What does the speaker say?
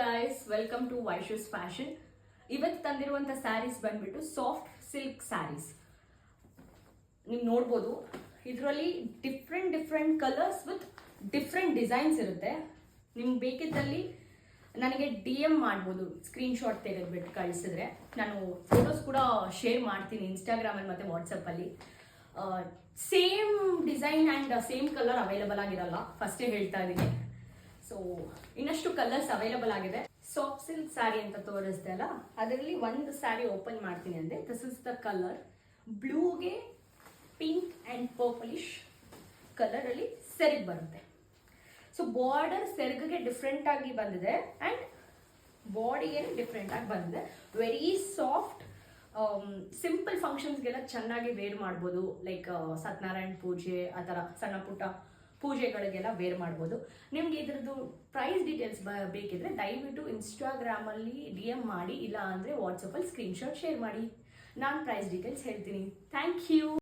Guys, welcome to Vaishu's fashion. ಇವತ್ತು ತಂದಿರುವಂಥ ಸ್ಯಾರೀಸ್ ಬಂದ್ಬಿಟ್ಟು ಸಾಫ್ಟ್ ಸಿಲ್ಕ್ ಸ್ಯಾರೀಸ್. ನೀವು ನೋಡ್ಬೋದು, ಇದರಲ್ಲಿ different colours with different designs ಇರುತ್ತೆ. ನಿಮ್ಗೆ ಬೇಕಿದ್ದಲ್ಲಿ ನನಗೆ DM ಮಾಡ್ಬೋದು, ಸ್ಕ್ರೀನ್ಶಾಟ್ ತೆಗೆದುಬಿಟ್ಟು ಕಳಿಸಿದ್ರೆ. ನಾನು ಫೋಟೋಸ್ ಕೂಡ ಶೇರ್ ಮಾಡ್ತೀನಿ ಇನ್ಸ್ಟಾಗ್ರಾಮಲ್ಲಿ ಮತ್ತು ವಾಟ್ಸಪ್ಪಲ್ಲಿ. Same design and same colour available ಆಗಿರಲ್ಲ, ಫಸ್ಟೇ ಹೇಳ್ತಾ ಇದ್ದೀನಿ. ಸೊ ಇನ್ನಷ್ಟು ಕಲರ್ಸ್ ಅವೈಲಬಲ್ ಆಗಿದೆ. ಸಾಫ್ಟ್ ಸಿಲ್ಕ್ ಸ್ಯಾರಿ ಅಂತ ತೋರಿಸ್ದೆ ಅಲ್ಲ, ಅದರಲ್ಲಿ ಒಂದು ಸ್ಯಾರಿ ಓಪನ್ ಮಾಡ್ತೀನಿ ಅಂದರೆ ದಿಸ್ ಇಸ್ ದ ಕಲರ್. ಬ್ಲೂಗೆ ಪಿಂಕ್ ಆ್ಯಂಡ್ ಪರ್ಪಲಿಶ್ ಕಲರಲ್ಲಿ ಸೆರಗ್ ಬರುತ್ತೆ. ಸೊ ಬಾರ್ಡರ್ ಸೆರಗಿಗೆ ಡಿಫ್ರೆಂಟ್ ಆಗಿ ಬಂದಿದೆ ಆ್ಯಂಡ್ ಬಾಡಿಗೆ ಡಿಫ್ರೆಂಟ್ ಆಗಿ ಬಂದಿದೆ. ವೆರಿ ಸಾಫ್ಟ್, ಸಿಂಪಲ್ ಫಂಕ್ಷನ್ಸ್ಗೆಲ್ಲ ಚೆನ್ನಾಗಿ ವೇರ್ ಮಾಡ್ಬೋದು. ಲೈಕ್ ಸತ್ಯನಾರಾಯಣ ಪೂಜೆ, ಆ ಥರ ಸಣ್ಣ ಪುಟ್ಟ ಪೂಜೆಗಳಿಗೆಲ್ಲ ವೇರ್ ಮಾಡ್ಬೋದು. ನಿಮ್ಗೆ ಇದ್ರದ್ದು ಪ್ರೈಸ್ ಡೀಟೇಲ್ಸ್ ಬೇಕಿದ್ರೆ ದಯವಿಟ್ಟು ಇನ್ಸ್ಟಾಗ್ರಾಮಲ್ಲಿ DM ಮಾಡಿ, ಇಲ್ಲ ಅಂದರೆ ವಾಟ್ಸಪ್ಪಲ್ಲಿ ಸ್ಕ್ರೀನ್ಶಾಟ್ ಶೇರ್ ಮಾಡಿ. ನಾನು ಪ್ರೈಸ್ ಡೀಟೇಲ್ಸ್ ಹೇಳ್ತೀನಿ. Thank you.